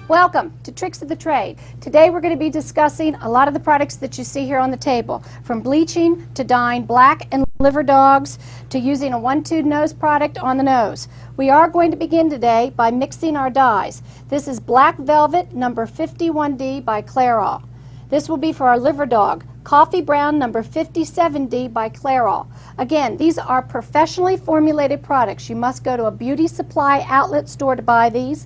Welcome to Tricks of the Trade. Today we're going to be discussing a lot of the products that you see here on the table, from bleaching to dyeing black and liver dogs to using a one-tube nose product on the nose. We are going to begin today by mixing our dyes. This is Black Velvet number 51D by Clairol. This will be for our liver dog. Coffee Brown number 57D by Clairol. Again, these are professionally formulated products. You must go to a beauty supply outlet store to buy these.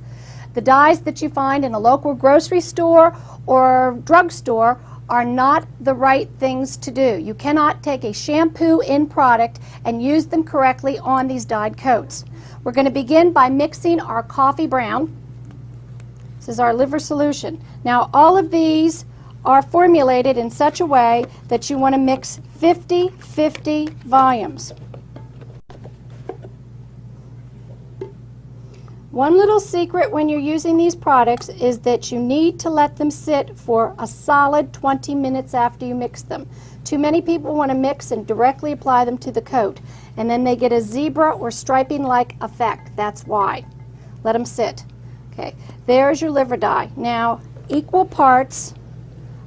The dyes that you find in a local grocery store or drugstore are not the right things to do. You cannot take a shampoo in product and use them correctly on these dyed coats. We're going to begin by mixing our Coffee Brown. This is our liver solution. Now, all of these are formulated in such a way that you want to mix 50-50 volumes. One little secret when you're using these products is that you need to let them sit for a solid 20 minutes after you mix them. Too many people want to mix and directly apply them to the coat, and then they get a zebra or striping-like effect. That's why. Let them sit. Okay, there's your liver dye. Now, equal parts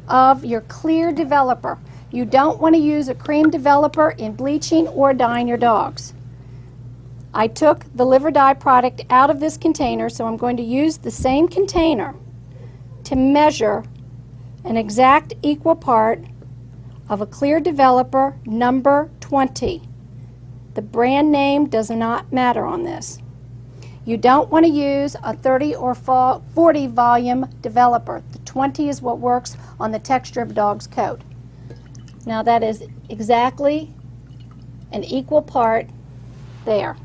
of your clear developer. You don't want to use a cream developer in bleaching or dyeing your dogs. I took the liver dye product out of this container, so I'm going to use the same container to measure an exact equal part of a clear developer number 20. The brand name does not matter on this. You don't want to use a 30 or 40 volume developer. The 20 is what works on the texture of a dog's coat. Now that is exactly an equal part there.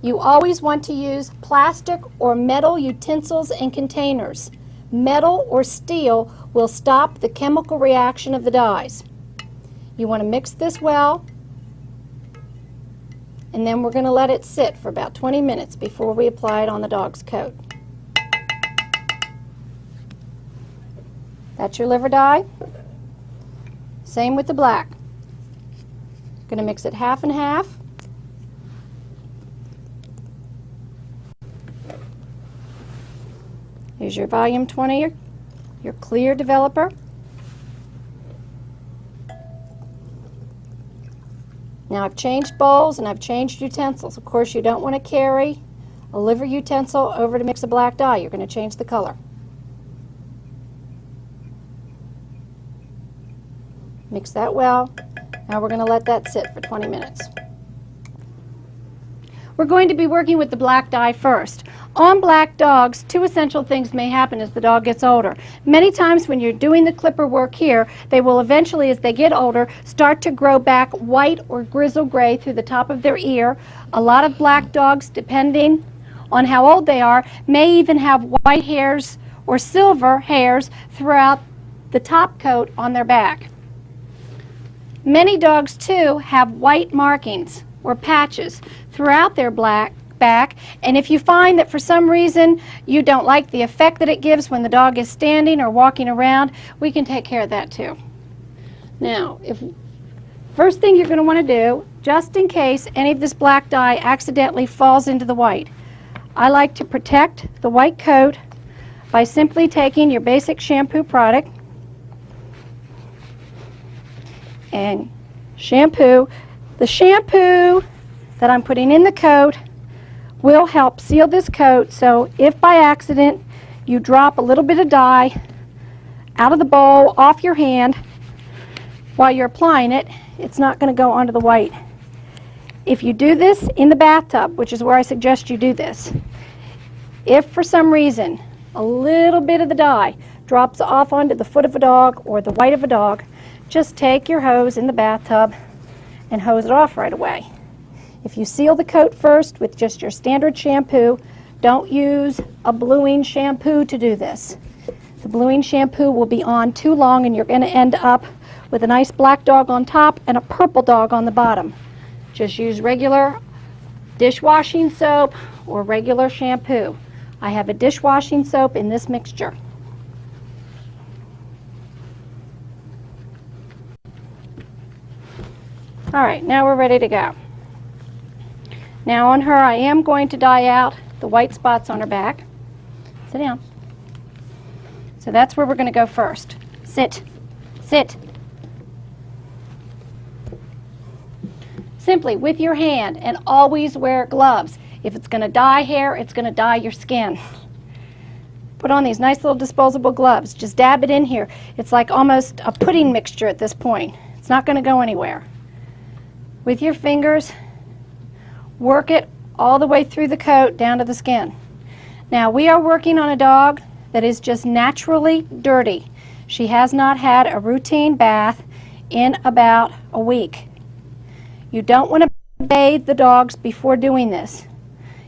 You always want to use plastic or metal utensils and containers. Metal or steel will stop the chemical reaction of the dyes. You want to mix this well, and then we're going to let it sit for about 20 minutes before we apply it on the dog's coat. That's your liver dye. Same with the black. Going to mix it half and half. Here's your volume 20, your clear developer. Now I've changed bowls and I've changed utensils. Of course, you don't want to carry a liver utensil over to mix a black dye. You're going to change the color. Mix that well. Now we're going to let that sit for 20 minutes. We're going to be working with the black dye first. On black dogs, two essential things may happen as the dog gets older. Many times when you're doing the clipper work here, they will eventually, as they get older, start to grow back white or grizzle gray through the top of their ear. A lot of black dogs, depending on how old they are, may even have white hairs or silver hairs throughout the top coat on their back. Many dogs, too, have white markings or patches throughout their back, and if you find that for some reason you don't like the effect that it gives when the dog is standing or walking around, we can take care of that too. Now, first thing you're going to want to do, just in case any of this black dye accidentally falls into the white, I like to protect the white coat by simply taking your basic shampoo product and shampoo. The shampoo that I'm putting in the coat will help seal this coat, so if by accident you drop a little bit of dye out of the bowl off your hand while you're applying it, it's not going to go onto the white. If you do this in the bathtub, which is where I suggest you do this, if for some reason a little bit of the dye drops off onto the foot of a dog or the white of a dog, just take your hose in the bathtub and hose it off right away. If you seal the coat first with just your standard shampoo, don't use a bluing shampoo to do this. The bluing shampoo will be on too long and you're going to end up with a nice black dog on top and a purple dog on the bottom. Just use regular dishwashing soap or regular shampoo. I have a dishwashing soap in this mixture. All right, now we're ready to go. Now on her, I am going to dye out the white spots on her back. Sit down. So that's where we're going to go first. Sit. Sit. Simply with your hand, and always wear gloves. If it's going to dye hair, it's going to dye your skin. Put on these nice little disposable gloves. Just dab it in here. It's like almost a pudding mixture at this point. It's not going to go anywhere. With your fingers, work it all the way through the coat down to the skin. Now we are working on a dog that is just naturally dirty. She has not had a routine bath in about a week. You don't want to bathe the dogs before doing this.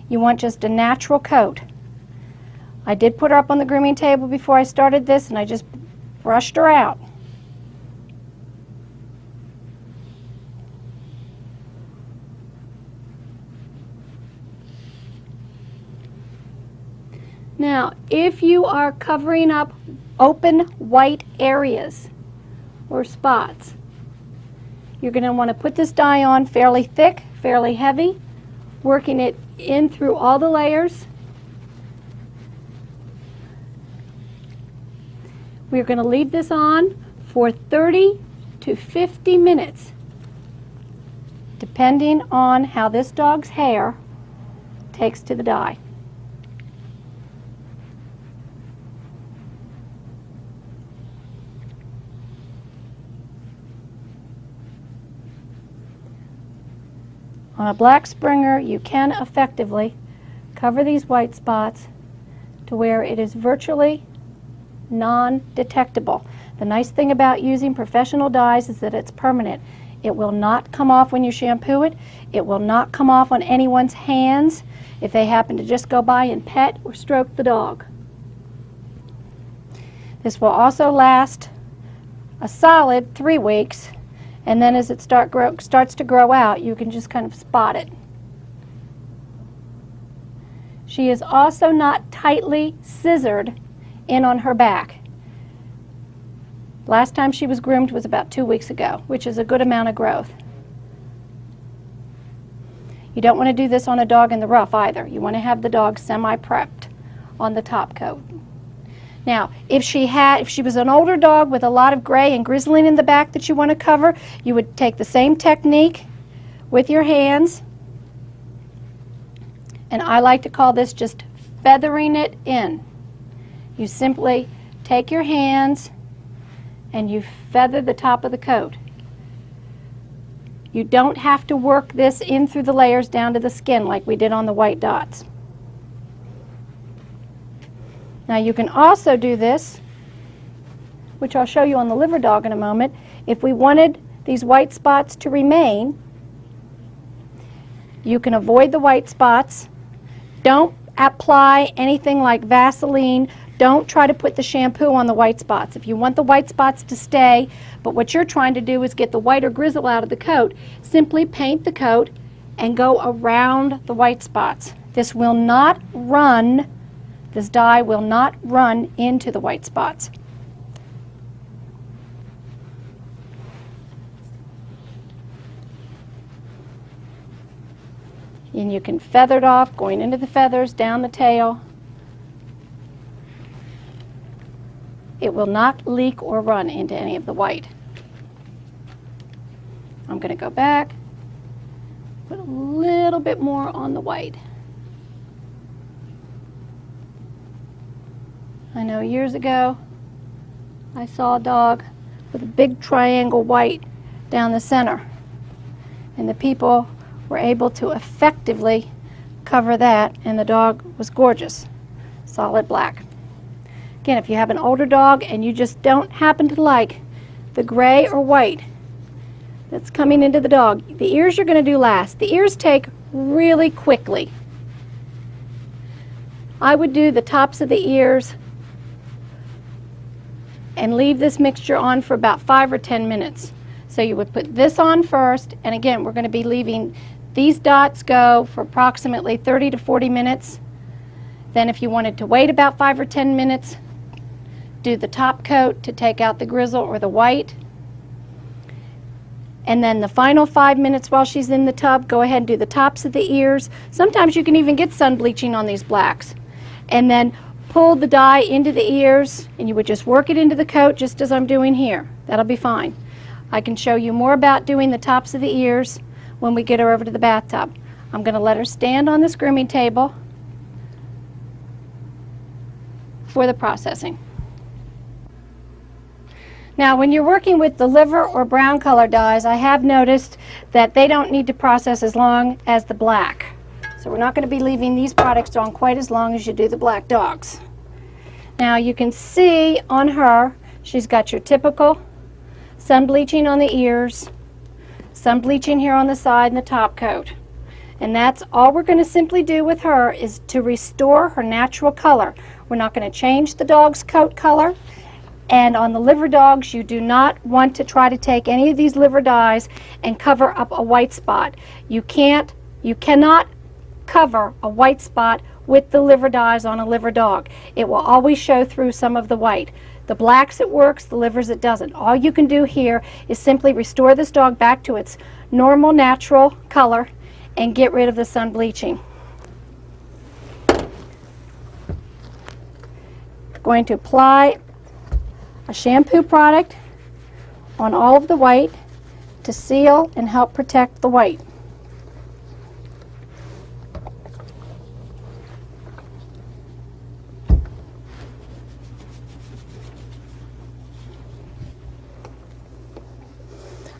You want just a natural coat. I did put her up on the grooming table before I started this, and I just brushed her out. Now, if you are covering up open white areas or spots, you're going to want to put this dye on fairly thick, fairly heavy, working it in through all the layers. We're going to leave this on for 30 to 50 minutes, depending on how this dog's hair takes to the dye. On a black Springer, you can effectively cover these white spots to where it is virtually non-detectable. The nice thing about using professional dyes is that it's permanent. It will not come off when you shampoo it. It will not come off on anyone's hands if they happen to just go by and pet or stroke the dog. This will also last a solid 3 weeks, and then as it starts to grow out, you can just kind of spot it. She is also not tightly scissored in on her back. Last time she was groomed was about 2 weeks ago, which is a good amount of growth. You don't want to do this on a dog in the rough either. You want to have the dog semi-prepped on the top coat. Now, if she was an older dog with a lot of gray and grizzling in the back that you want to cover, you would take the same technique with your hands, and I like to call this just feathering it in. You simply take your hands and you feather the top of the coat. You don't have to work this in through the layers down to the skin like we did on the white dots. Now you can also do this, which I'll show you on the liver dog in a moment. If we wanted these white spots to remain, you can avoid the white spots. Don't apply anything like Vaseline. Don't try to put the shampoo on the white spots. If you want the white spots to stay, but what you're trying to do is get the white or grizzle out of the coat, simply paint the coat and go around the white spots. This will not run, this dye will not run into the white spots. And you can feather it off, going into the feathers, down the tail. It will not leak or run into any of the white. I'm going to go back, put a little bit more on the white. I know years ago I saw a dog with a big triangle white down the center, and the people were able to effectively cover that, and the dog was gorgeous, solid black. Again, if you have an older dog and you just don't happen to like the gray or white that's coming into the dog, the ears you're going to do last. The ears take really quickly. I would do the tops of the ears and leave this mixture on for about 5 or 10 minutes. So you would put this on first, and again, we're going to be leaving these dots go for approximately 30 to 40 minutes. Then if you wanted to wait about 5 or 10 minutes, do the top coat to take out the grizzle or the white. And then the final 5 minutes while she's in the tub, go ahead and do the tops of the ears. Sometimes you can even get sun bleaching on these blacks. And then pull the dye into the ears, and you would just work it into the coat just as I'm doing here. That'll be fine. I can show you more about doing the tops of the ears when we get her over to the bathtub. I'm going to let her stand on this grooming table for the processing. Now, when you're working with the liver or brown color dyes, I have noticed that they don't need to process as long as the black. So we're not going to be leaving these products on quite as long as you do the black dogs. Now you can see on her, she's got your typical sun bleaching on the ears, sun bleaching here on the side and the top coat. And that's all we're going to simply do with her, is to restore her natural color. We're not going to change the dog's coat color. And on the liver dogs, you do not want to try to take any of these liver dyes and cover up a white spot. You cannot cover a white spot with the liver dyes on a liver dog. It will always show through some of the white. The blacks it works, the livers it doesn't. All you can do here is simply restore this dog back to its normal natural color and get rid of the sun bleaching. Going to apply a shampoo product on all of the white to seal and help protect the white.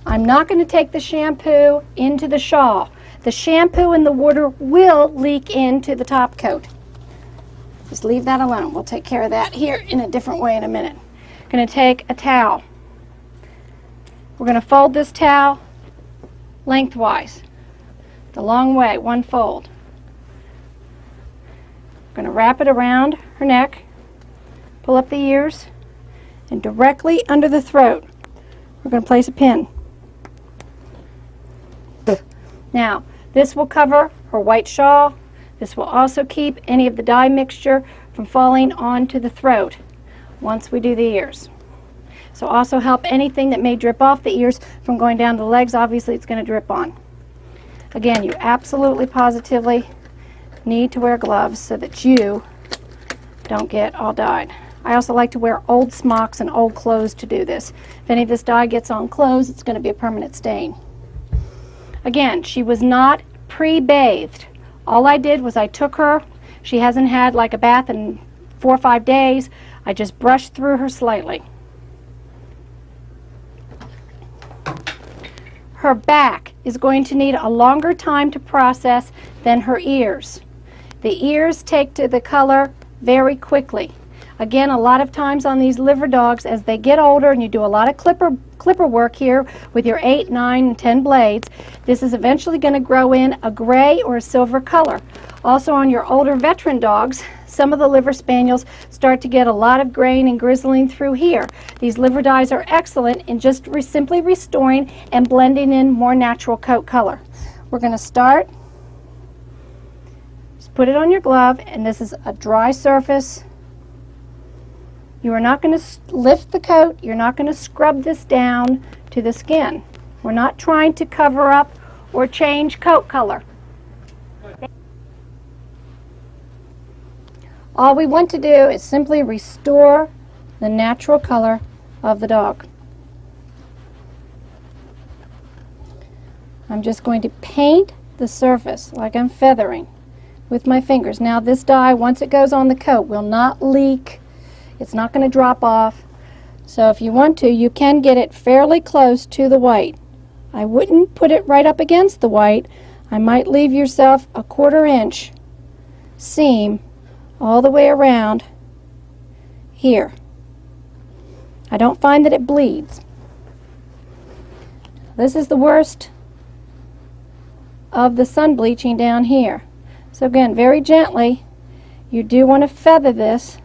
I'm not going to take the shampoo into the shawl. The shampoo and the water will leak into the top coat. Just leave that alone. We'll take care of that here in a different way in a minute. Going to take a towel. We're going to fold this towel lengthwise, the long way, one fold. We're going to wrap it around her neck, pull up the ears, and directly under the throat, we're going to place a pin. Now, this will cover her white shawl. This will also keep any of the dye mixture from falling onto the throat once we do the ears. So also help anything that may drip off the ears from going down the legs. Obviously, it's going to drip on. Again, you absolutely positively need to wear gloves so that you don't get all dyed. I also like to wear old smocks and old clothes to do this. If any of this dye gets on clothes, it's going to be a permanent stain. Again, she was not pre-bathed. All I did was I took her. She hasn't had like a bath in 4 or 5 days. I just brushed through her slightly. Her back is going to need a longer time to process than her ears. The ears take to the color very quickly. Again, a lot of times on these liver dogs, as they get older and you do a lot of clipper work here with your 8, 9, and 10 blades, this is eventually going to grow in a gray or a silver color. Also on your older veteran dogs, some of the liver spaniels start to get a lot of grain and grizzling through here. These liver dyes are excellent in just simply restoring and blending in more natural coat color. We're going to start, just put it on your glove, and this is a dry surface. You are not going to lift the coat. You're not going to scrub this down to the skin. We're not trying to cover up or change coat color. All we want to do is simply restore the natural color of the dog. I'm just going to paint the surface like I'm feathering with my fingers. Now this dye, once it goes on the coat, will not leak. It's not going to drop off. So if you want to, you can get it fairly close to the white. I wouldn't put it right up against the white. I might leave yourself a 1/4 inch seam all the way around here. I don't find that it bleeds. This is the worst of the sun bleaching down here. So again, very gently, you do want to feather this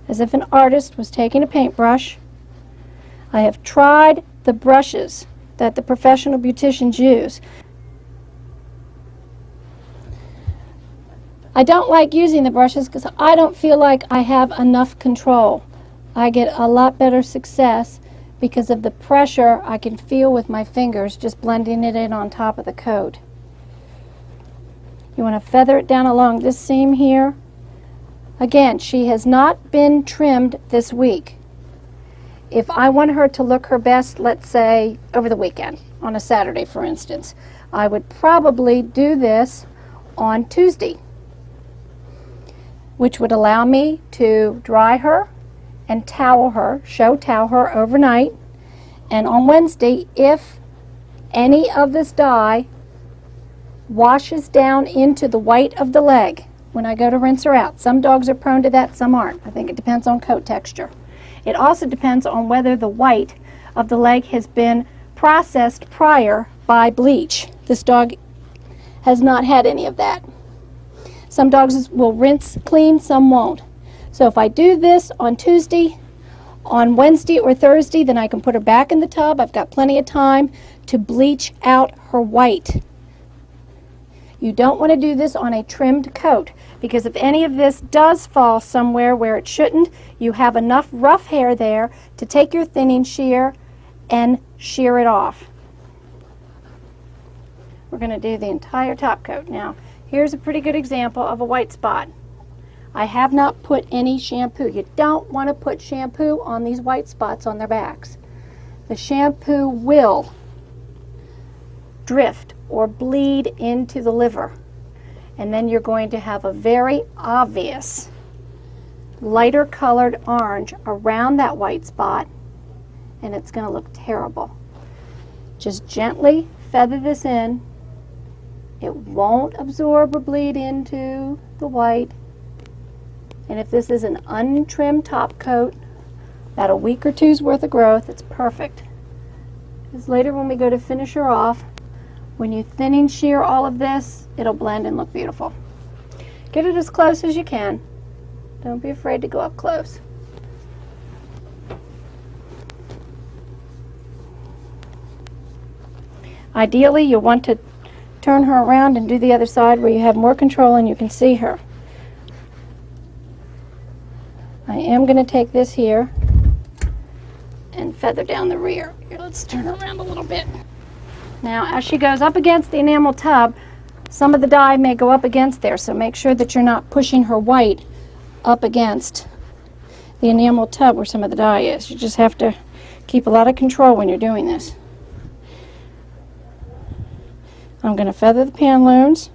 as if an artist was taking a paintbrush. I have tried the brushes that the professional beauticians use. I don't like using the brushes because I don't feel like I have enough control. I get a lot better success because of the pressure I can feel with my fingers just blending it in on top of the coat. You want to feather it down along this seam here. Again, she has not been trimmed this week. If I want her to look her best, let's say over the weekend, on a Saturday for instance, I would probably do this on Tuesday, which would allow me to dry her and towel her, show towel her overnight. And on Wednesday, if any of this dye washes down into the white of the leg when I go to rinse her out. Some dogs are prone to that, some aren't. I think it depends on coat texture. It also depends on whether the white of the leg has been processed prior by bleach. This dog has not had any of that. Some dogs will rinse clean, some won't. So if I do this on Tuesday, on Wednesday or Thursday, then I can put her back in the tub. I've got plenty of time to bleach out her white. You don't want to do this on a trimmed coat, because if any of this does fall somewhere where it shouldn't, you have enough rough hair there to take your thinning shear and shear it off. We're going to do the entire top coat. Now, here's a pretty good example of a white spot. I have not put any shampoo. You don't want to put shampoo on these white spots on their backs. The shampoo will drift or bleed into the liver, and then you're going to have a very obvious lighter colored orange around that white spot, and it's going to look terrible. Just gently feather this in. It won't absorb or bleed into the white. And if this is an untrimmed top coat, about a week or two's worth of growth, it's perfect. Because later when we go to finish her off, when you thinning shear all of this, it'll blend and look beautiful. Get it as close as you can. Don't be afraid to go up close. Ideally, you'll want to turn her around and do the other side where you have more control and you can see her. I am going to take this here and feather down the rear. Here, let's turn her around a little bit. Now, as she goes up against the enamel tub, some of the dye may go up against there, so make sure that you're not pushing her white up against the enamel tub where some of the dye is. You just have to keep a lot of control when you're doing this. I'm going to feather the pantaloons.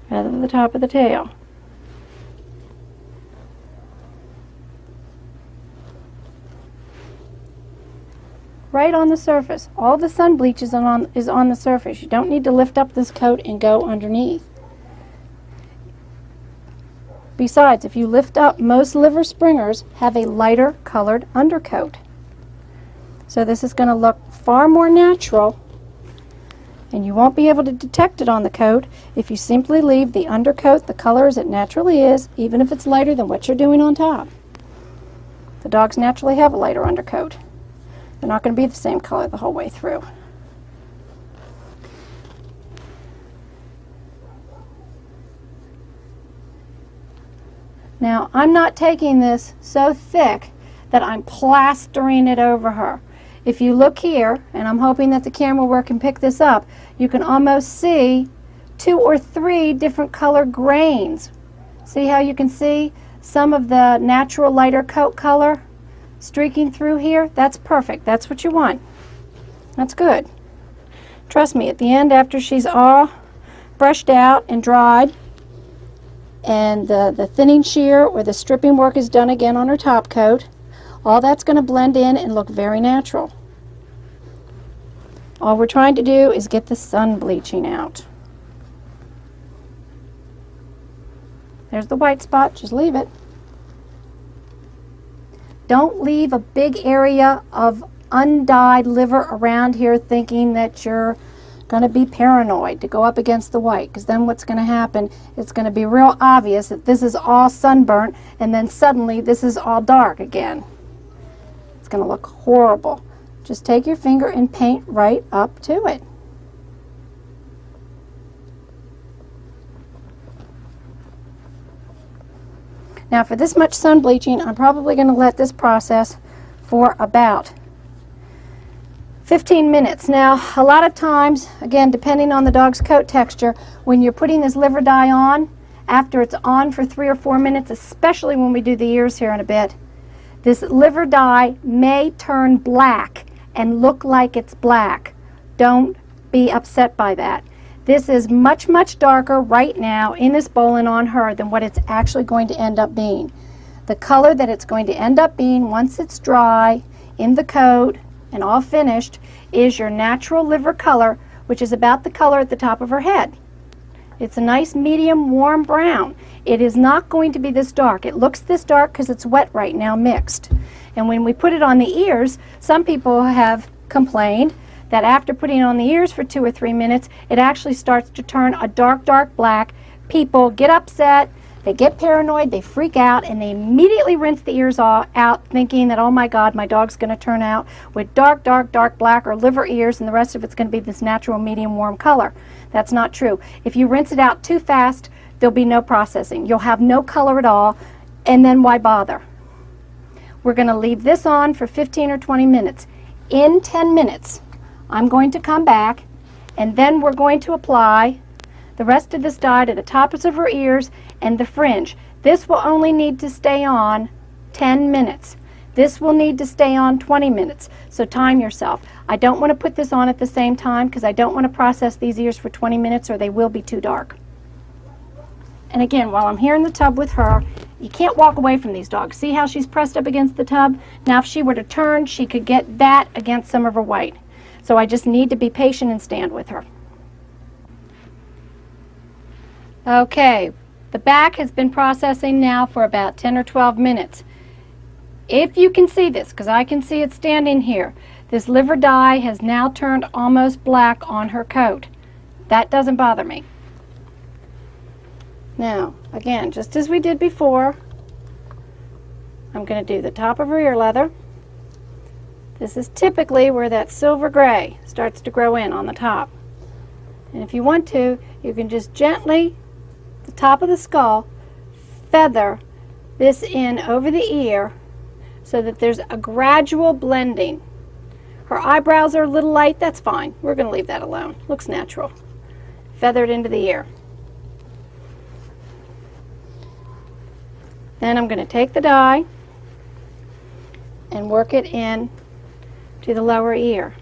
Feather the top of the tail. Right on the surface. All the sun bleach is on the surface. You don't need to lift up this coat and go underneath. Besides, if you lift up, most liver springers have a lighter colored undercoat. So this is going to look far more natural, and you won't be able to detect it on the coat if you simply leave the undercoat the color as it naturally is, even if it's lighter than what you're doing on top. The dogs naturally have a lighter undercoat. They're not going to be the same color the whole way through. Now, I'm not taking this so thick that I'm plastering it over her. If you look here, and I'm hoping that the camera work can pick this up, you can almost see 2 or 3 different color grains. See how you can see some of the natural lighter coat color streaking through here? That's perfect. That's what you want. That's good. Trust me, at the end, after she's all brushed out and dried, and the thinning shear or the stripping work is done again on her top coat, all that's going to blend in and look very natural. All we're trying to do is get the sun bleaching out. There's the white spot. Just leave it. Don't leave a big area of undyed liver around here thinking that you're going to be paranoid to go up against the white, because then what's going to happen, it's going to be real obvious that this is all sunburnt and then suddenly this is all dark again. It's going to look horrible. Just take your finger and paint right up to it. Now for this much sun bleaching, I'm probably going to let this process for about 15 minutes. Now, a lot of times, again, depending on the dog's coat texture, when you're putting this liver dye on, after it's on for 3 or 4 minutes, especially when we do the ears here in a bit, this liver dye may turn black and look like it's black. Don't be upset by that. This is much, much darker right now in this bowl and on her than what it's actually going to end up being. The color that it's going to end up being once it's dry in the coat and all finished is your natural liver color, which is about the color at the top of her head. It's a nice medium warm brown. It is not going to be this dark. It looks this dark because it's wet right now mixed. And when we put it on the ears, some people have complained that after putting it on the ears for 2 or 3 minutes, it actually starts to turn a dark, dark black. People get upset, they get paranoid, they freak out, and they immediately rinse the ears out thinking that, oh my God, my dog's going to turn out with dark, dark, dark black or liver ears, and the rest of it's going to be this natural medium warm color. That's not true. If you rinse it out too fast, there'll be no processing. You'll have no color at all, and then why bother? We're going to leave this on for 15 or 20 minutes. In 10 minutes, I'm going to come back, and then we're going to apply the rest of this dye to the tops of her ears and the fringe. This will only need to stay on 10 minutes. This will need to stay on 20 minutes, so time yourself. I don't want to put this on at the same time because I don't want to process these ears for 20 minutes or they will be too dark. And again, while I'm here in the tub with her, you can't walk away from these dogs. See how she's pressed up against the tub? Now if she were to turn, she could get that against some of her white. So I just need to be patient and stand with her. Okay, the back has been processing now for about 10 or 12 minutes. If you can see this, because I can see it standing here, this liver dye has now turned almost black on her coat. That doesn't bother me. Now, again, just as we did before, I'm going to do the top of her ear leather. This is typically where that silver gray starts to grow in on the top. And if you want to, you can just gently, the top of the skull, feather this in over the ear so that there's a gradual blending. Her eyebrows are a little light, that's fine. We're going to leave that alone. Looks natural. Feather it into the ear. Then I'm going to take the dye and work it in to the lower ear.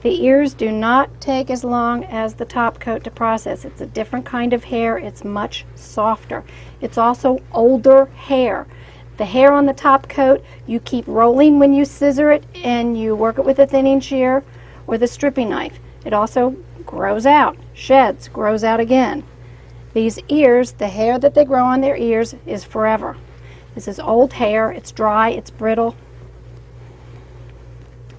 The ears do not take as long as the top coat to process. It's a different kind of hair. It's much softer. It's also older hair. The hair on the top coat, you keep rolling when you scissor it and you work it with a thinning shear or the stripping knife. It also grows out, sheds, grows out again. These ears, the hair that they grow on their ears is forever. This is old hair. It's dry, it's brittle,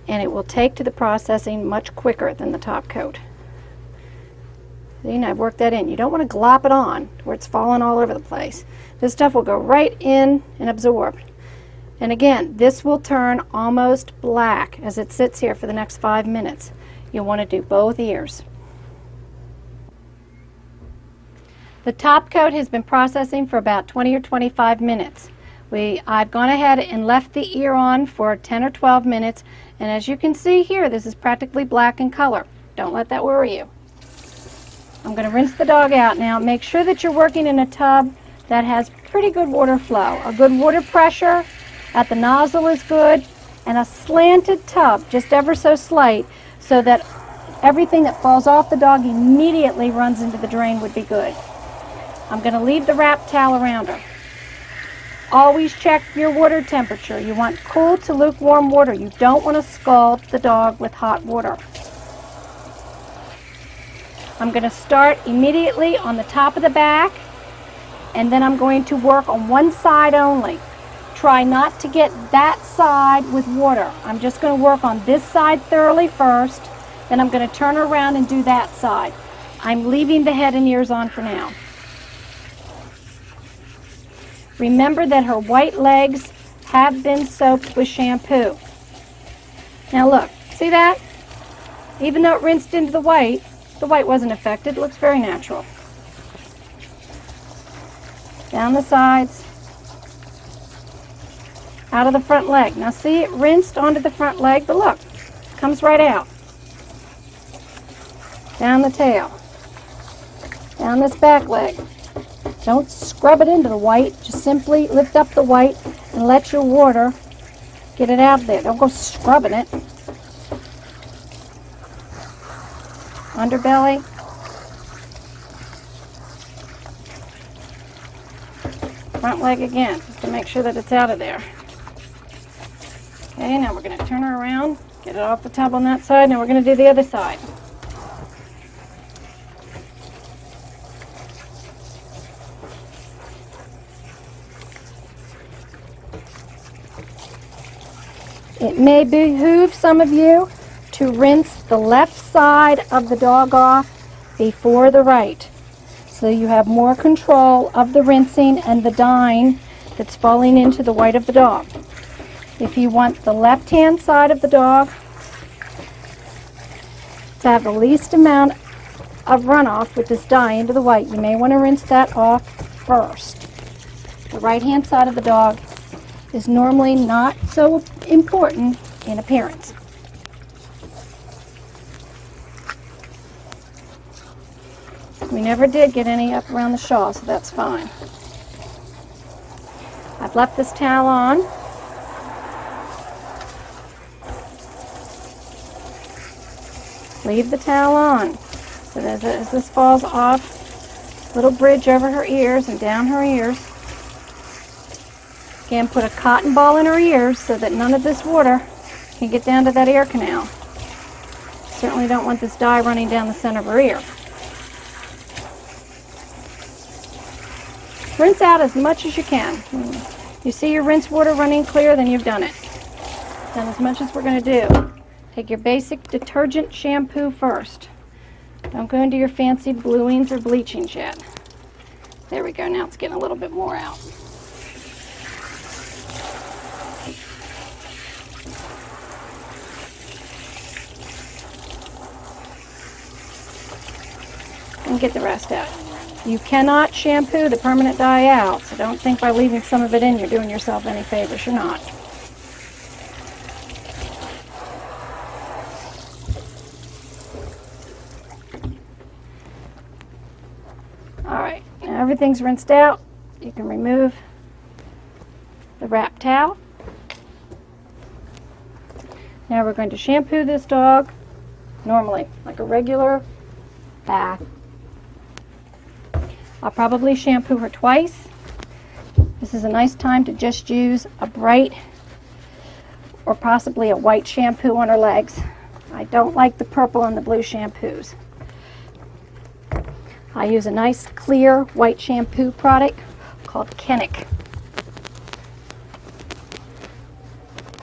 and it will take to the processing much quicker than the top coat. See, I've worked that in. You don't want to glop it on where it's falling all over the place. This stuff will go right in and absorb. And again, this will turn almost black as it sits here for the next 5 minutes. You'll want to do both ears. The top coat has been processing for about 20 or 25 minutes. I've gone ahead and left the ear on for 10 or 12 minutes, and as you can see here, this is practically black in color. Don't let that worry you. I'm going to rinse the dog out now. Make sure that you're working in a tub that has pretty good water flow. A good water pressure at the nozzle is good, and a slanted tub, just ever so slight, so that everything that falls off the dog immediately runs into the drain would be good. I'm going to leave the wrap towel around her. Always check your water temperature. You want cool to lukewarm water. You don't want to scald the dog with hot water. I'm going to start immediately on the top of the back, and then I'm going to work on one side only. Try not to get that side with water. I'm just going to work on this side thoroughly first, then I'm going to turn around and do that side. I'm leaving the head and ears on for now. Remember that her white legs have been soaked with shampoo. Now look, see that? Even though it rinsed into the white wasn't affected. It looks very natural. down the sides, out of the front leg. Now see, it rinsed onto the front leg, but look, it comes right out. Down the tail, down this back leg. Don't scrub it into the white, just simply lift up the white and let your water get it out there. Don't go scrubbing it. Underbelly. Front leg again, just to make sure that it's out of there. Okay, now we're going to turn her around, get it off the tub on that side. Now we're going to do the other side. It may behoove some of you to rinse the left side of the dog off before the right, so you have more control of the rinsing and the dyeing that's falling into the white of the dog. If you want the left-hand side of the dog to have the least amount of runoff with this dye into the white, you may want to rinse that off first. The right-hand side of the dog is normally not so important in appearance. We never did get any up around the shaw, so that's fine. I've left this towel on. Leave the towel on so that as this falls off, little bridge over her ears and down her ears. Again, put a cotton ball in her ears so that none of this water can get down to that ear canal. Certainly don't want this dye running down the center of her ear. Rinse out as much as you can. You see your rinse water running clear, then you've done it. Done as much as we're going to do. Take your basic detergent shampoo first. Don't go into your fancy bluings or bleachings yet. There we go. Now it's getting a little bit more out. And get the rest out. You cannot shampoo the permanent dye out, so don't think by leaving some of it in you're doing yourself any favors. You're not. Alright, now everything's rinsed out. You can remove the wrap towel. Now we're going to shampoo this dog normally, like a regular bath. I'll probably shampoo her twice. This is a nice time to just use a bright or possibly a white shampoo on her legs. I don't like the purple and the blue shampoos. I use a nice clear white shampoo product called Kennick.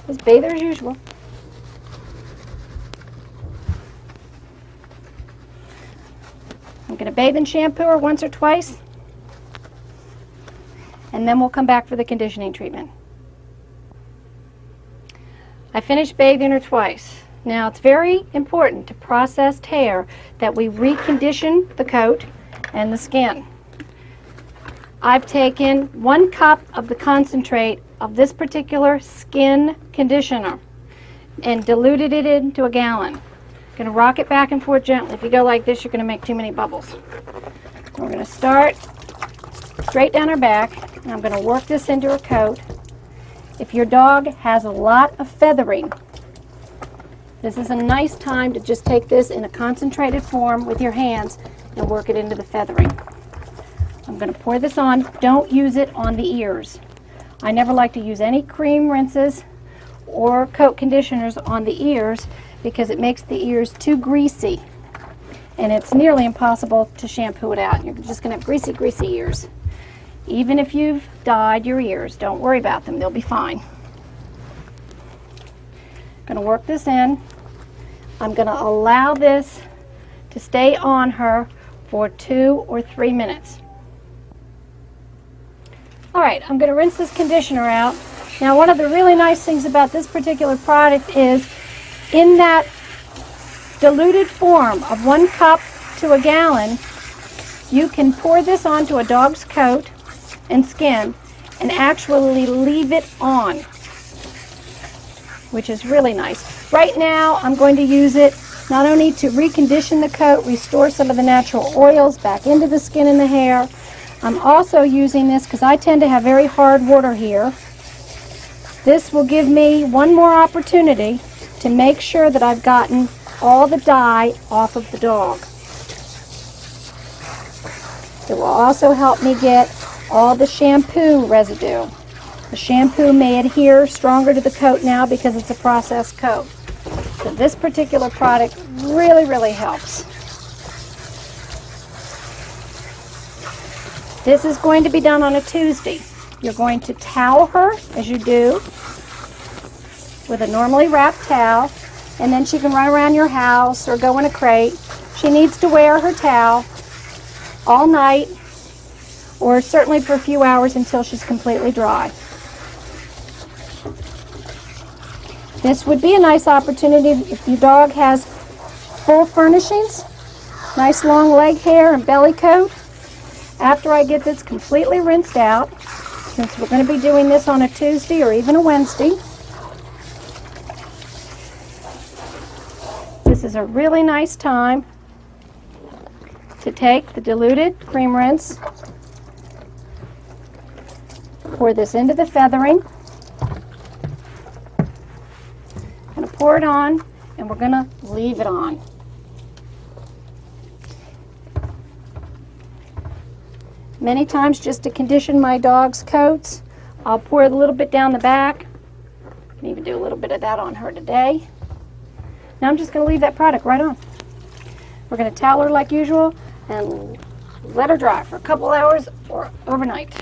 Just bathe her as usual. I'm going to bathe and shampoo her once or twice, and then we'll come back for the conditioning treatment. I finished bathing her twice. Now it's very important to processed hair that we recondition the coat and the skin. I've taken 1 cup of the concentrate of this particular skin conditioner and diluted it into a gallon. Going to rock it back and forth gently. If you go like this, you're going to make too many bubbles. We're going to start straight down her back, and I'm going to work this into her coat. If your dog has a lot of feathering, this is a nice time to just take this in a concentrated form with your hands and work it into the feathering. I'm going to pour this on. Don't use it on the ears. I never like to use any cream rinses or coat conditioners on the ears because it makes the ears too greasy, and it's nearly impossible to shampoo it out. You're just going to have greasy, greasy ears. Even if you've dyed your ears, don't worry about them. They'll be fine. I'm going to work this in. I'm going to allow this to stay on her for 2 or 3 minutes. All right, I'm going to rinse this conditioner out. Now, one of the really nice things about this particular product is in that diluted form of 1 cup to a gallon, you can pour this onto a dog's coat and skin and actually leave it on, which is really nice. Right now, I'm going to use it not only to recondition the coat, restore some of the natural oils back into the skin and the hair. I'm also using this because I tend to have very hard water here. This will give me one more opportunity to make sure that I've gotten all the dye off of the dog. It will also help me get all the shampoo residue. The shampoo may adhere stronger to the coat now because it's a processed coat. So this particular product really, really helps. This is going to be done on a Tuesday. You're going to towel her, as you do, with a normally wrapped towel, and then she can run around your house or go in a crate. She needs to wear her towel all night, or certainly for a few hours until she's completely dry. This would be a nice opportunity if your dog has full furnishings, nice long leg hair and belly coat. After I get this completely rinsed out, since we're going to be doing this on a Tuesday or even a Wednesday, this is a really nice time to take the diluted cream rinse, pour this into the feathering, going to pour it on, and we're going to leave it on. Many times, just to condition my dog's coats, I'll pour a little bit down the back. I can even do a little bit of that on her today. Now I'm just going to leave that product right on. We're going to towel her like usual and let her dry for a couple hours or overnight.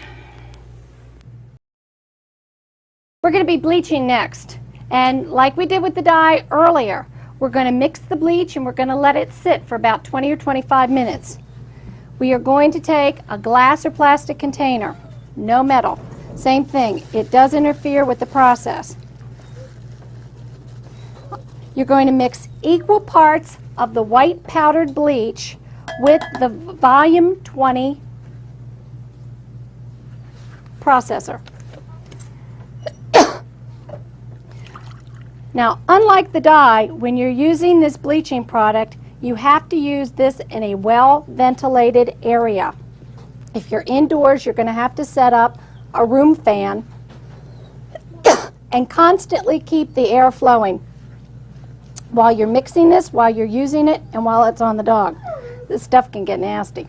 We're going to be bleaching next. And like we did with the dye earlier, we're going to mix the bleach and we're going to let it sit for about 20 or 25 minutes. We are going to take a glass or plastic container, no metal. Same thing, it does interfere with the process. You're going to mix equal parts of the white powdered bleach with the volume 20 processor. Now, unlike the dye, when you're using this bleaching product, you have to use this in a well-ventilated area. If you're indoors, you're going to have to set up a room fan and constantly keep the air flowing while you're mixing this, while you're using it, and while it's on the dog. This stuff can get nasty.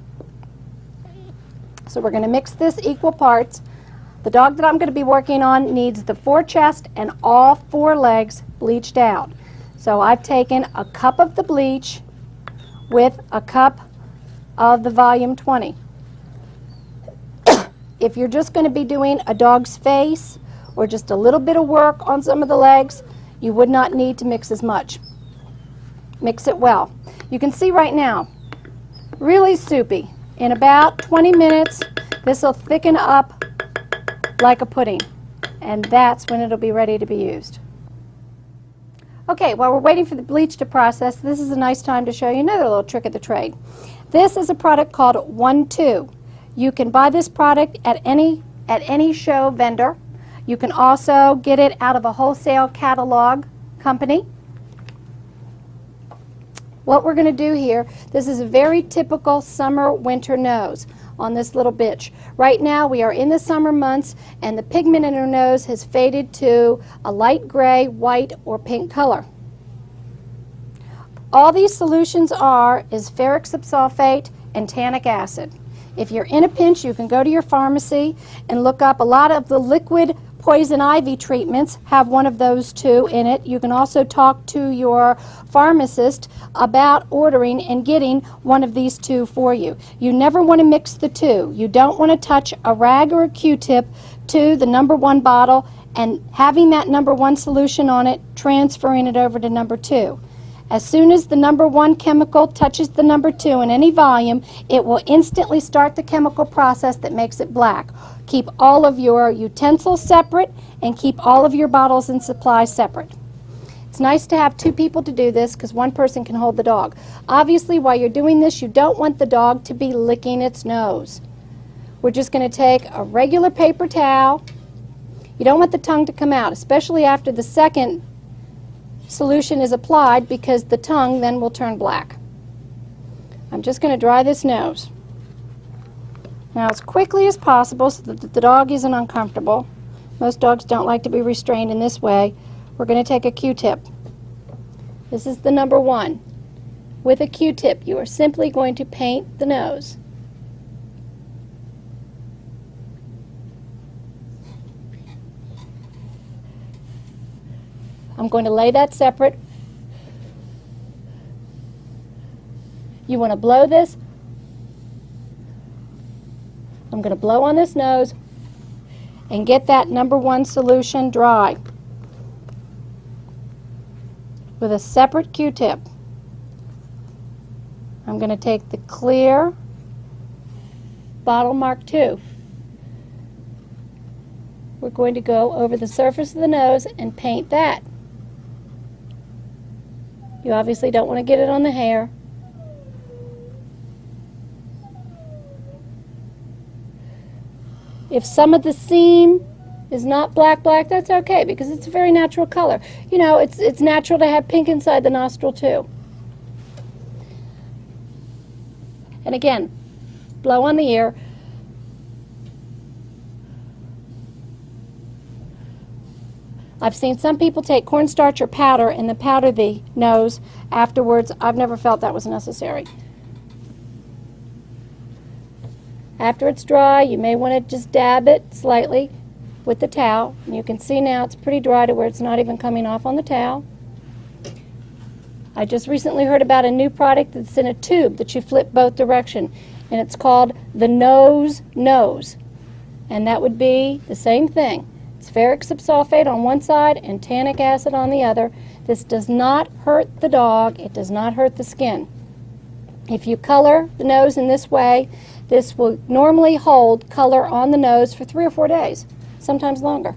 So we're going to mix this equal parts. The dog that I'm going to be working on needs the forechest and all four legs bleached out. So I've taken a cup of the bleach with a cup of the volume 20. If you're just going to be doing a dog's face or just a little bit of work on some of the legs, you would not need to mix as much. Mix it well. You can see right now, really soupy. In about 20 minutes, this will thicken up like a pudding, and that's when it'll be ready to be used. Okay, while we're waiting for the bleach to process, this is a nice time to show you another little trick of the trade. This is a product called 1-2. You can buy this product at any show vendor. You can also get it out of a wholesale catalog company. What we're going to do here, this is a very typical summer-winter nose on this little bitch. Right now we are in the summer months and the pigment in her nose has faded to a light gray, white, or pink color. All these solutions is ferric subsulfate and tannic acid. If you're in a pinch, you can go to your pharmacy and look up. A lot of the liquid poison ivy treatments have one of those two in it. You can also talk to your pharmacist about ordering and getting one of these two for you. You never want to mix the two. You don't want to touch a rag or a Q-tip to the number 1 bottle and having that number 1 solution on it, transferring it over to number 2. As soon as the number 1 chemical touches the number 2 in any volume, it will instantly start the chemical process that makes it black. Keep all of your utensils separate and keep all of your bottles and supplies separate. It's nice to have 2 people to do this because 1 person can hold the dog. Obviously, while you're doing this, you don't want the dog to be licking its nose. we're just going to take a regular paper towel. You don't want the tongue to come out, especially after the second solution is applied, because the tongue then will turn black. I'm just going to dry this nose. Now, as quickly as possible so that the dog isn't uncomfortable. Most dogs don't like to be restrained in this way. We're going to take a Q-tip. This is the number 1. With a Q-tip, you are simply going to paint the nose. I'm going to lay that separate. You want to blow this. I'm going to blow on this nose and get that number 1 solution dry with a separate Q-tip. I'm going to take the clear bottle mark 2. We're going to go over the surface of the nose and paint that. You obviously don't want to get it on the hair. If some of the seam is not black, that's okay, because it's a very natural color. You know, it's natural to have pink inside the nostril too. And again, blow on the ear. I've seen some people take cornstarch or powder and then powder the nose afterwards. I've never felt that was necessary. After it's dry, you may want to just dab it slightly with the towel. And you can see now it's pretty dry to where it's not even coming off on the towel. I just recently heard about a new product that's in a tube that you flip both directions, and it's called the Nose Nose. And that would be the same thing. It's ferric subsulfate on one side and tannic acid on the other. This does not hurt the dog. It does not hurt the skin. If you color the nose in this way, this will normally hold color on the nose for 3 or 4 days, sometimes longer.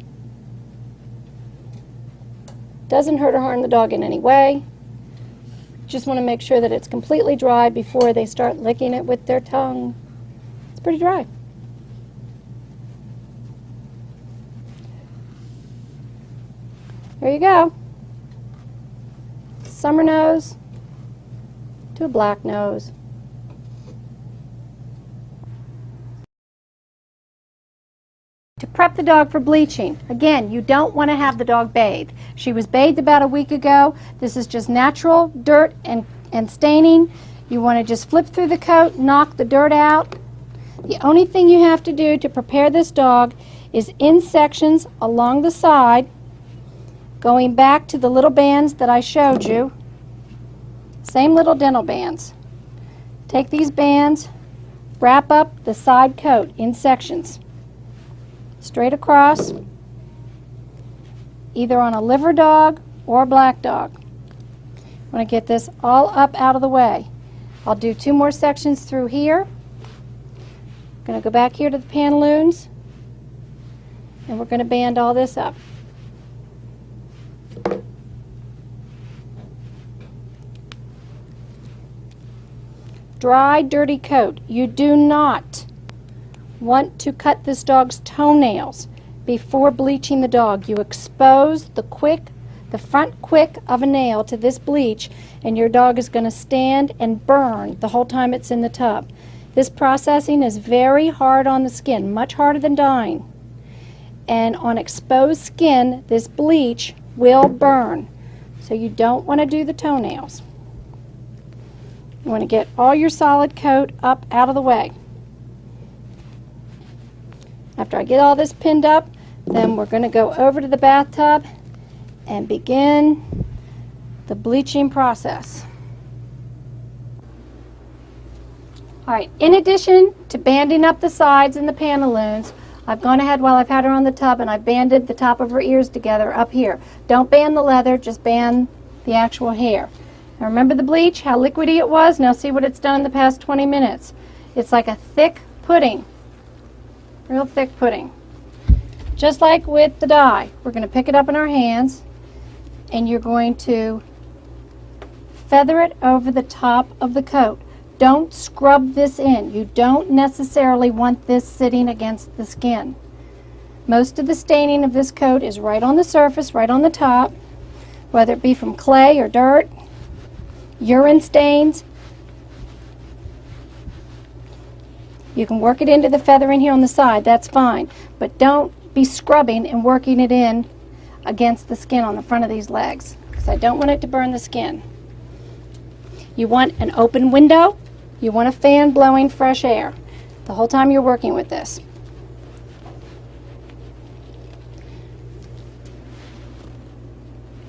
Doesn't hurt or harm the dog in any way. Just want to make sure that it's completely dry before they start licking it with their tongue. It's pretty dry. There you go. Summer nose to a black nose. To prep the dog for bleaching, again, you don't want to have the dog bathed. She was bathed about a week ago. This is just natural dirt and staining. You want to just flip through the coat, knock the dirt out. The only thing you have to do to prepare this dog is in sections along the side, going back to the little bands that I showed you. Same little dental bands. Take these bands, wrap up the side coat in sections. Straight across, either on a liver dog or a black dog. I want to get this all up out of the way. I'll do 2 more sections through here. I'm going to go back here to the pantaloons, and we're going to band all this up. Dry, dirty coat. You do not want to cut this dog's toenails before bleaching the dog. You expose the front quick of a nail to this bleach, and your dog is going to stand and burn the whole time it's in the tub. This processing is very hard on the skin, much harder than dyeing. And on exposed skin, this bleach will burn. So you don't want to do the toenails. You want to get all your solid coat up out of the way. After I get all this pinned up, then we're going to go over to the bathtub and begin the bleaching process. Alright, in addition to banding up the sides and the pantaloons, I've gone ahead while I've had her on the tub and I've banded the top of her ears together up here. Don't band the leather, just band the actual hair. Now remember the bleach, how liquidy it was? Now see what it's done in the past 20 minutes. It's like a thick pudding. Real thick pudding. Just like with the dye, we're going to pick it up in our hands and you're going to feather it over the top of the coat. don't scrub this in. You don't necessarily want this sitting against the skin. Most of the staining of this coat is right on the surface, right on the top, whether it be from clay or dirt, urine stains. You can work it into the feathering here on the side, that's fine, but don't be scrubbing and working it in against the skin on the front of these legs, because I don't want it to burn the skin. You want an open window, you want a fan blowing fresh air the whole time you're working with this.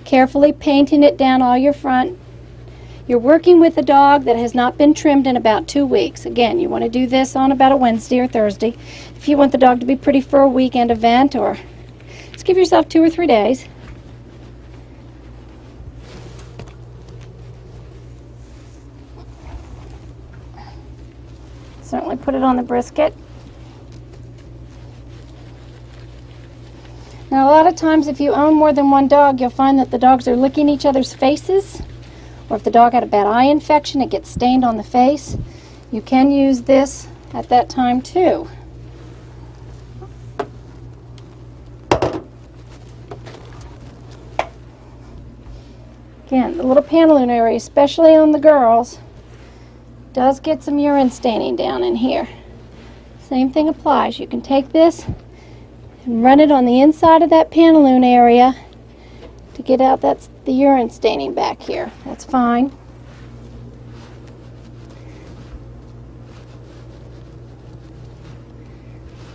Carefully painting it down all your front. You're working with a dog that has not been trimmed in about 2 weeks. Again, you want to do this on about a Wednesday or Thursday. If you want the dog to be pretty for a weekend event, or just give yourself 2 or 3 days. Certainly put it on the brisket. Now, a lot of times if you own more than one dog, you'll find that the dogs are licking each other's faces, or if the dog had a bad eye infection, it gets stained on the face. You can use this at that time too. Again, the little pantaloon area, especially on the girls, does get some urine staining down in here. Same thing applies. You can take this and run it on the inside of that pantaloon area to get out the urine staining back here. That's fine.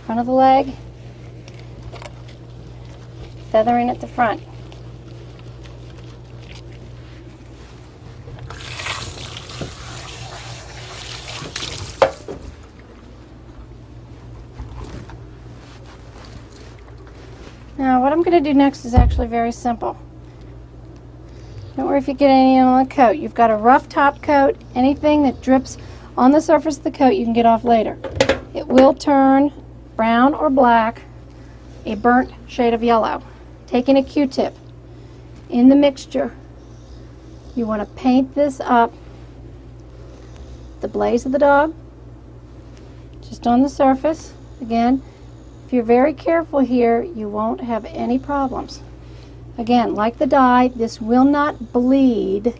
Front of the leg, feathering at the front. Now, what I'm going to do next is actually very simple. Don't worry if you get any on the coat. You've got a rough top coat. Anything that drips on the surface of the coat you can get off later. It will turn brown or black, a burnt shade of yellow. Taking a Q-tip in the mixture, you want to paint this up, the blaze of the dog, just on the surface. Again, if you're very careful here, you won't have any problems. Again, like the dye, this will not bleed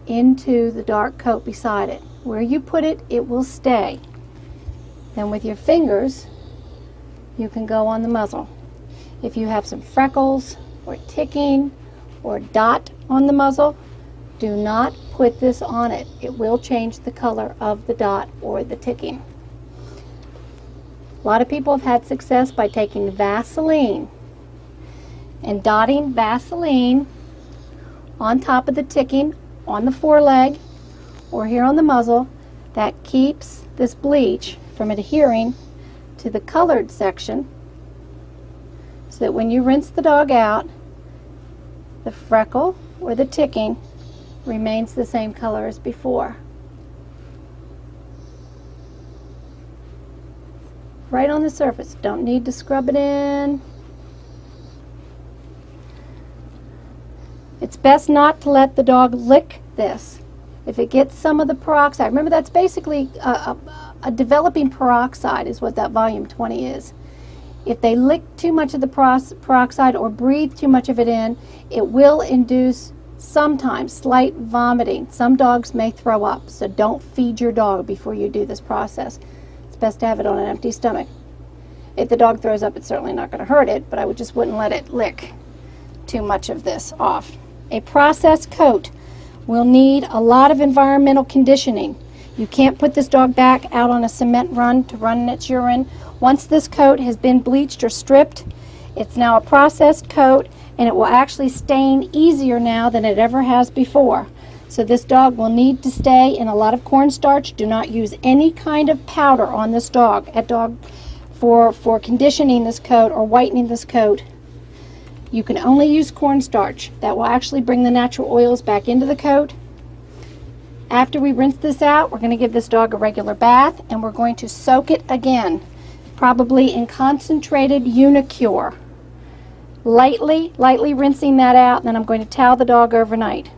into the dark coat beside it. Where you put it, it will stay. Then with your fingers, you can go on the muzzle. If you have some freckles or ticking or dot on the muzzle, do not put this on it. It will change the color of the dot or the ticking. A lot of people have had success by taking Vaseline and dotting Vaseline on top of the ticking on the foreleg or here on the muzzle. That keeps this bleach from adhering to the colored section, so that when you rinse the dog out, the freckle or the ticking remains the same color as before. Right on the surface. Don't need to scrub it in. It's best not to let the dog lick this. If it gets some of the peroxide, remember that's basically a developing peroxide is what that volume 20 is. If they lick too much of the peroxide or breathe too much of it in, it will induce sometimes slight vomiting. Some dogs may throw up, so don't feed your dog before you do this process. Best to have it on an empty stomach. If the dog throws up, it's certainly not going to hurt it, but I just wouldn't let it lick too much of this off. A processed coat will need a lot of environmental conditioning. You can't put this dog back out on a cement run to run its urine. Once this coat has been bleached or stripped, it's now a processed coat, and it will actually stain easier now than it ever has before. So this dog will need to stay in a lot of cornstarch. Do not use any kind of powder on this dog for conditioning this coat or whitening this coat. You can only use cornstarch. That will actually bring the natural oils back into the coat. After we rinse this out, we're going to give this dog a regular bath, and we're going to soak it again, probably in concentrated Unicure. Lightly rinsing that out, and then I'm going to towel the dog overnight.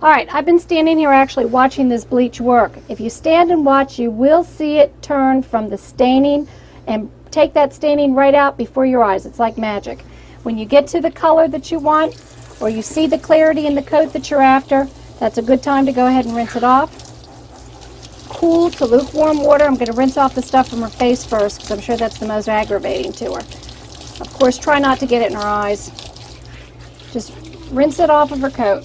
All right, I've been standing here actually watching this bleach work. If you stand and watch, you will see it turn from the staining and take that staining right out before your eyes. It's like magic. When you get to the color that you want, or you see the clarity in the coat that you're after, that's a good time to go ahead and rinse it off. Cool to lukewarm water. I'm going to rinse off the stuff from her face first because I'm sure that's the most aggravating to her. Of course, try not to get it in her eyes. Just rinse it off of her coat.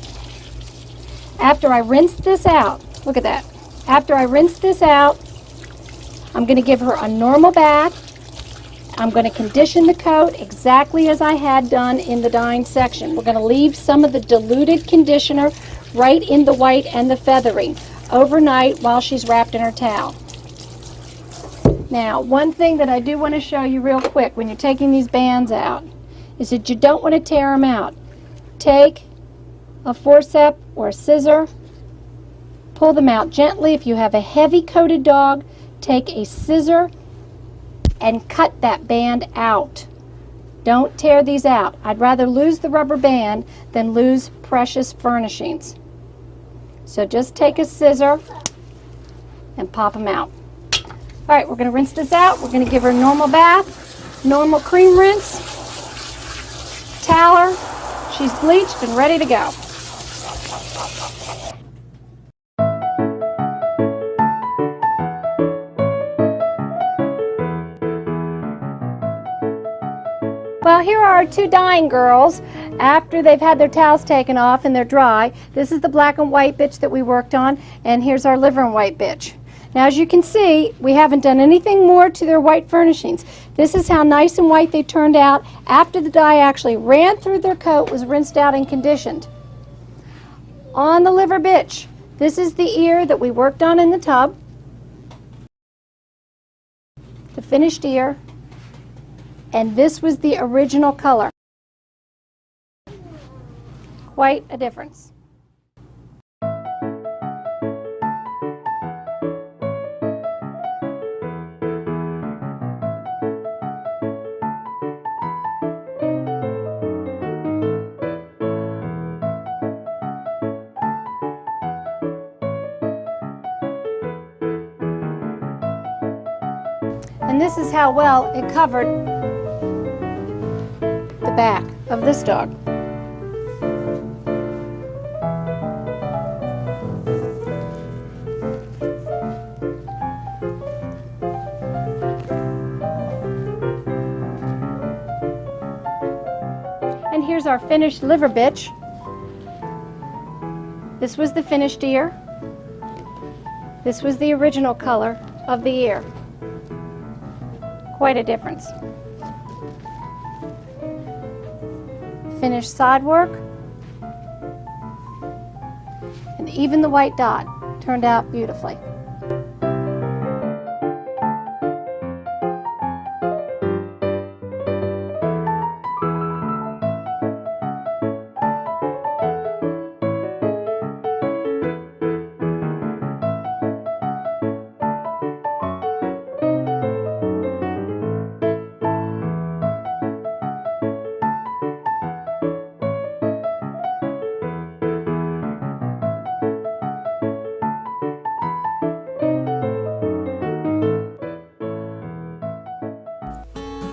After I rinse this out, look at that. After I rinse this out, I'm going to give her a normal bath. I'm going to condition the coat exactly as I had done in the dyeing section. We're going to leave some of the diluted conditioner right in the white and the feathering overnight while she's wrapped in her towel. Now, one thing that I do want to show you real quick when you're taking these bands out is that you don't want to tear them out. Take a forceps or a scissor, pull them out gently. If you have a heavy coated dog, take a scissor and cut that band out. Don't tear these out. I'd rather lose the rubber band than lose precious furnishings. So just take a scissor and pop them out. All right, we're going to rinse this out. We're going to give her a normal bath, normal cream rinse, towel her. She's bleached and ready to go. Well, here are our two dyeing girls after they've had their towels taken off and they're dry. This is the black and white bitch that we worked on, and here's our liver and white bitch. Now, as you can see, we haven't done anything more to their white furnishings. This is how nice and white they turned out after the dye actually ran through their coat, was rinsed out and conditioned. On the liver bitch, this is the ear that we worked on in the tub, the finished ear, and this was the original color. Quite a difference. And this is how well it covered the back of this dog. And here's our finished liver bitch. This was the finished ear. This was the original color of the ear. Quite a difference. Finished side work, and even the white dot turned out beautifully.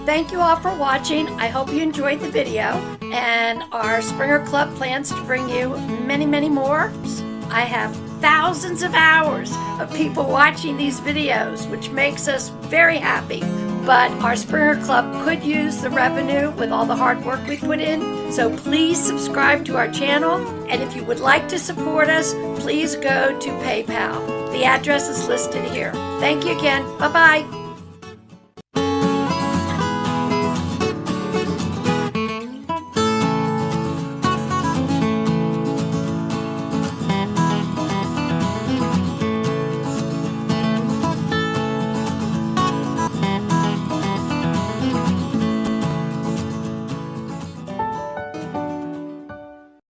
Thank you all for watching. I hope you enjoyed the video, and our Springer Club plans to bring you many, many more. I have thousands of hours of people watching these videos, which makes us very happy. But our Springer Club could use the revenue with all the hard work we put in. So please subscribe to our channel, and if you would like to support us, please go to PayPal. The address is listed here. Thank you again. Bye-bye.